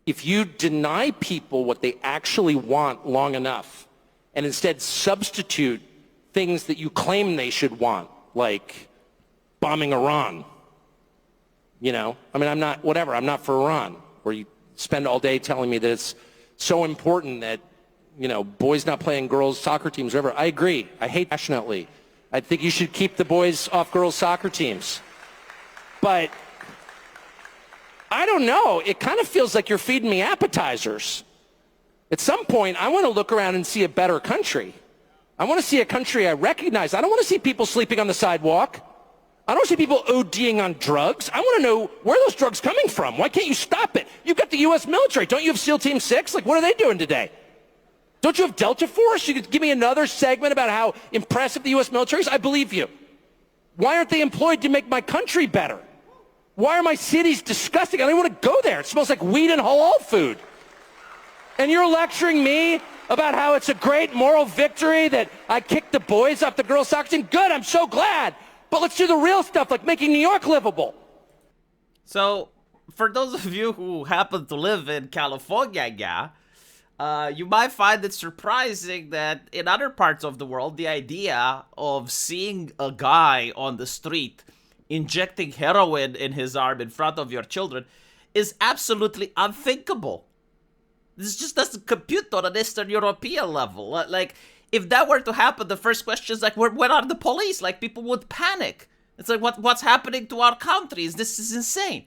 if you deny people what they actually want long enough and instead substitute things that you claim they should want, like bombing Iran, you know, I mean, I'm not for Iran, where you spend all day telling me that it's so important that, you know, boys not playing girls' soccer teams, whatever. I agree. I hate passionately. I think you should keep the boys off girls' soccer teams. But I don't know. It kind of feels like you're feeding me appetizers. At some point, I want to look around and see a better country. I want to see a country I recognize. I don't want to see people sleeping on the sidewalk. I don't see people ODing on drugs. I want to know where are those drugs coming from. Why can't you stop it? You've got the U.S. military. Don't you have SEAL Team 6? Like, what are they doing today? Don't you have Delta Force? You could give me another segment about how impressive the U.S. military is? I believe you. Why aren't they employed to make my country better? Why are my cities disgusting? I don't want to go there. It smells like weed and halal food. And you're lecturing me about how it's a great moral victory that I kicked the boys off the girls' soccer team? Good, I'm so glad. But let's do the real stuff, like making New York livable. So, for those of you who happen to live in California, you might find it surprising that in other parts of the world, the idea of seeing a guy on the street injecting heroin in his arm in front of your children is absolutely unthinkable. This just doesn't compute on an Eastern European level. Like, if that were to happen, the first question is like, where are the police? Like, people would panic. It's like, what's happening to our countries? This is insane.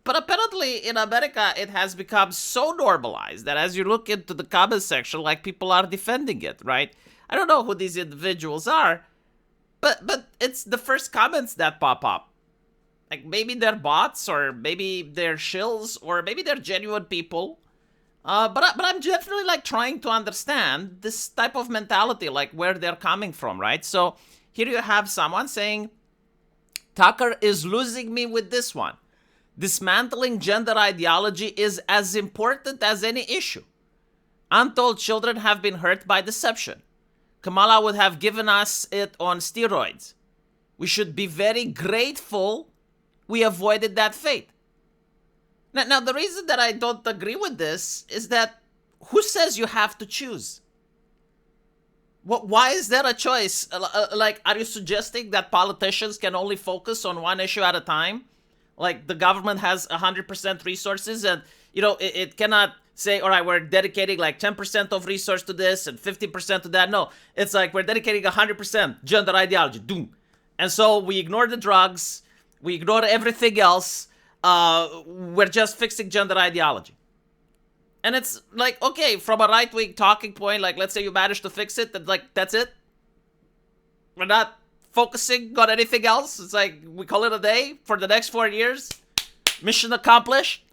But apparently in America, it has become so normalized that as you look into the comment section, like, people are defending it, right? I don't know who these individuals are, but it's the first comments that pop up. Like, maybe they're bots, or maybe they're shills, or maybe they're genuine people. But I'm definitely, like, trying to understand this type of mentality, like, where they're coming from, right? So here you have someone saying, Tucker is losing me with this one. Dismantling gender ideology is as important as any issue. Untold children have been hurt by deception. Kamala would have given us it on steroids. We should be very grateful we avoided that fate. Now, the reason that I don't agree with this is that who says you have to choose? Why is there a choice? Like, are you suggesting that politicians can only focus on one issue at a time? Like, the government has 100% resources and, you know, it cannot say, all right, we're dedicating like 10% of resource to this and 50% to that. No, it's like we're dedicating 100% gender ideology. Doom. And so we ignore the drugs. We ignore everything else. We're just fixing gender ideology. And it's like, okay, from a right-wing talking point, like, let's say you manage to fix it, and like, that's it. We're not focusing on anything else. It's like, we call it a day for the next 4 years. Mission accomplished.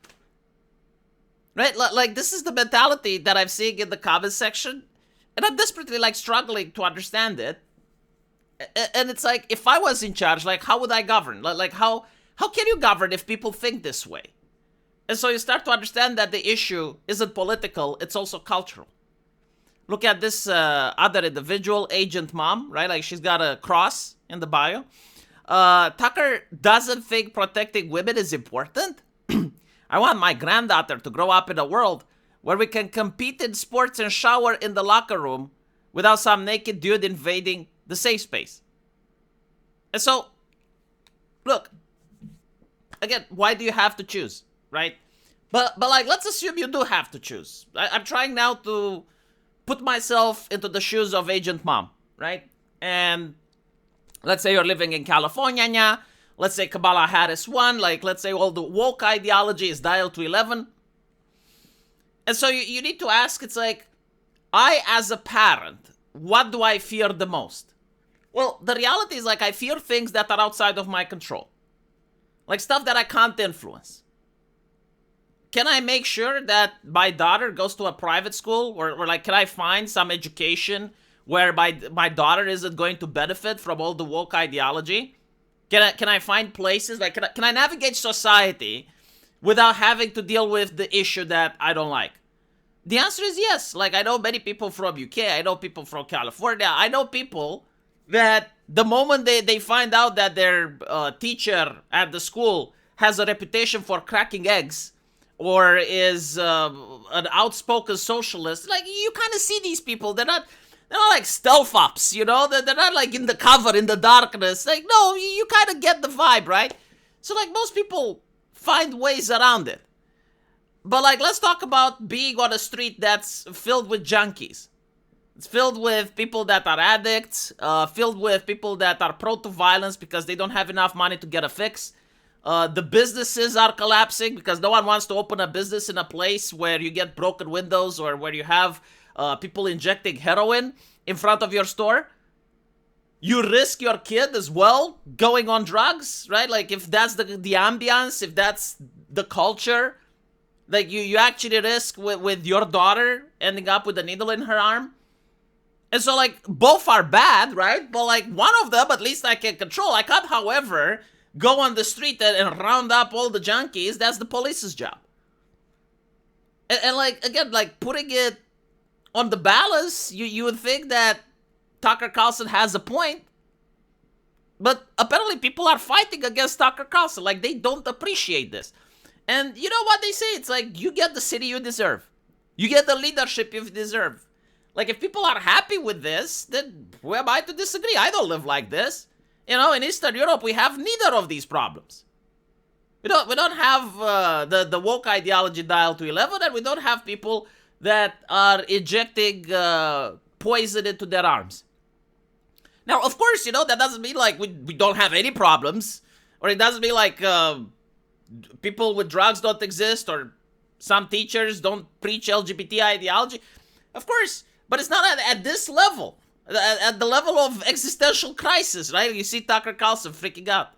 Right? Like, this is the mentality that I'm seeing in the comments section. And I'm desperately, like, struggling to understand it. And it's like, if I was in charge, like, how would I govern? Like, how can you govern if people think this way? And so you start to understand that the issue isn't political, it's also cultural. Look at this other individual, Agent Mom, right? Like, she's got a cross in the bio. Tucker doesn't think protecting women is important. I want my granddaughter to grow up in a world where we can compete in sports and shower in the locker room without some naked dude invading the safe space. And so, look, again, why do you have to choose, right? But like, let's assume you do have to choose. I'm trying now to put myself into the shoes of Agent Mom, right? And let's say you're living in California. Let's say Kamala Harris won. Like, let's say all the woke ideology is dialed to 11. And so you need to ask, it's like, I as a parent, what do I fear the most? Well, the reality is, like, I fear things that are outside of my control. Like, stuff that I can't influence. Can I make sure that my daughter goes to a private school? Or like, can I find some education where my daughter isn't going to benefit from all the woke ideology? Can I find places, like, can I navigate society without having to deal with the issue that I don't like? The answer is yes. Like, I know many people from UK, I know people from California, I know people that the moment they find out that their teacher at the school has a reputation for cracking eggs, or is an outspoken socialist, like you kind of see these people. They're not like stealth ops, you know? They're not like in the cover, in the darkness. Like, no, you kind of get the vibe, right? So, like, most people find ways around it. But, like, let's talk about being on a street that's filled with junkies. It's filled with people that are addicts, filled with people that are prone to violence because they don't have enough money to get a fix. The businesses are collapsing because no one wants to open a business in a place where you get broken windows or where you have people injecting heroin in front of your store. You risk your kid as well going on drugs, right? Like if that's the ambiance, if that's the culture, like you actually risk with your daughter ending up with a needle in her arm. And so like both are bad, right? But like one of them at least I can control. I can't, however, go on the street and round up all the junkies. That's the police's job. And like, again, like putting it on the balance, you would think that Tucker Carlson has a point. But apparently people are fighting against Tucker Carlson. Like they don't appreciate this. And you know what they say? It's like, you get the city you deserve. You get the leadership you deserve. Like if people are happy with this, then who am I to disagree? I don't live like this. You know, in Eastern Europe, we have neither of these problems. We don't have the woke ideology dialed to 11, and we don't have people that are injecting poison into their arms. Now, of course, you know, that doesn't mean like we don't have any problems, or it doesn't mean like people with drugs don't exist, or some teachers don't preach LGBT ideology. Of course, but it's not at this level. At the level of existential crisis, right? You see Tucker Carlson freaking out.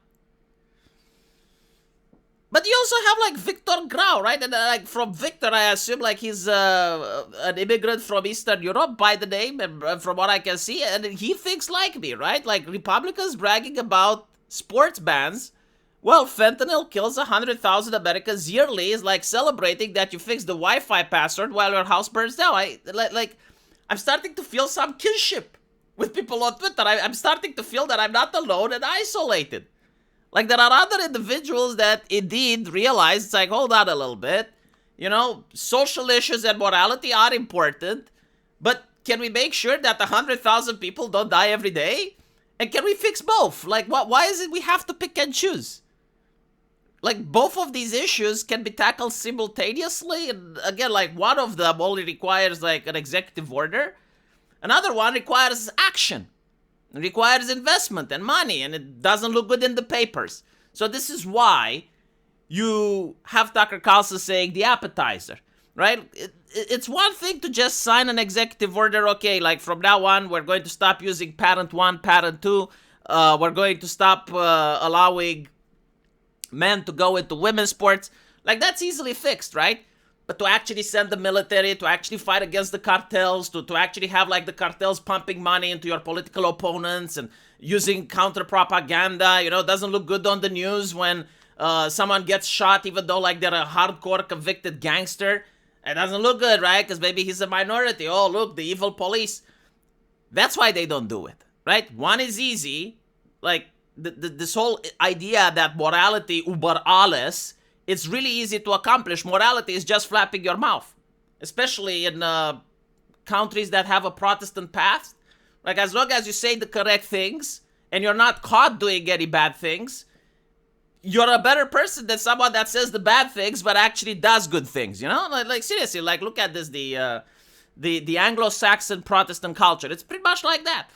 But you also have like Victor Grau, right? And like from Victor, I assume like he's an immigrant from Eastern Europe by the name, and from what I can see, and he thinks like me, right? Like Republicans bragging about sports bans. Well, fentanyl kills 100,000 Americans yearly is like celebrating that you fixed the Wi-Fi password while your house burns down. I'm starting to feel some kinship with people on Twitter. I'm starting to feel that I'm not alone and isolated. Like there are other individuals that indeed realize it's like, hold on a little bit. You know, social issues and morality are important, but can we make sure that 100,000 people don't die every day? And can we fix both? Like, why is it we have to pick and choose? Like, both of these issues can be tackled simultaneously. And again, like, one of them only requires, like, an executive order. Another one requires action. It requires investment and money, and it doesn't look good in the papers. So this is why you have Tucker Carlson saying the appetizer, right? It's one thing to just sign an executive order, okay, like from now on, we're going to stop using parent 1, parent 2. We're going to stop allowing men to go into women's sports. Like, that's easily fixed, right? But to actually send the military, to actually fight against the cartels, to actually have like the cartels pumping money into your political opponents and using counter propaganda, you know, it doesn't look good on the news when someone gets shot, even though like they're a hardcore convicted gangster. It doesn't look good, right? Because maybe he's a minority. Oh, look, the evil police. That's why they don't do it, right? One is easy. Like this whole idea that morality über alles, it's really easy to accomplish. Morality is just flapping your mouth, especially in countries that have a Protestant past. Like, as long as you say the correct things and you're not caught doing any bad things, you're a better person than someone that says the bad things but actually does good things, you know? Like seriously, like, look at this, the Anglo-Saxon Protestant culture. It's pretty much like that.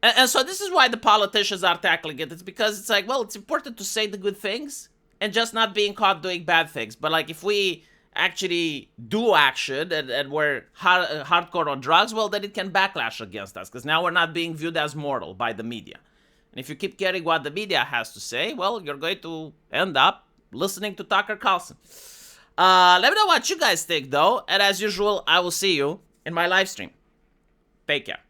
And so this is why the politicians are tackling it. It's because it's like, well, it's important to say the good things and just not being caught doing bad things. But like, if we actually do action and we're hardcore on drugs, well, then it can backlash against us, because now we're not being viewed as moral by the media. And if you keep getting what the media has to say, well, you're going to end up listening to Tucker Carlson. Let me know what you guys think, though. And as usual, I will see you in my live stream. Take care.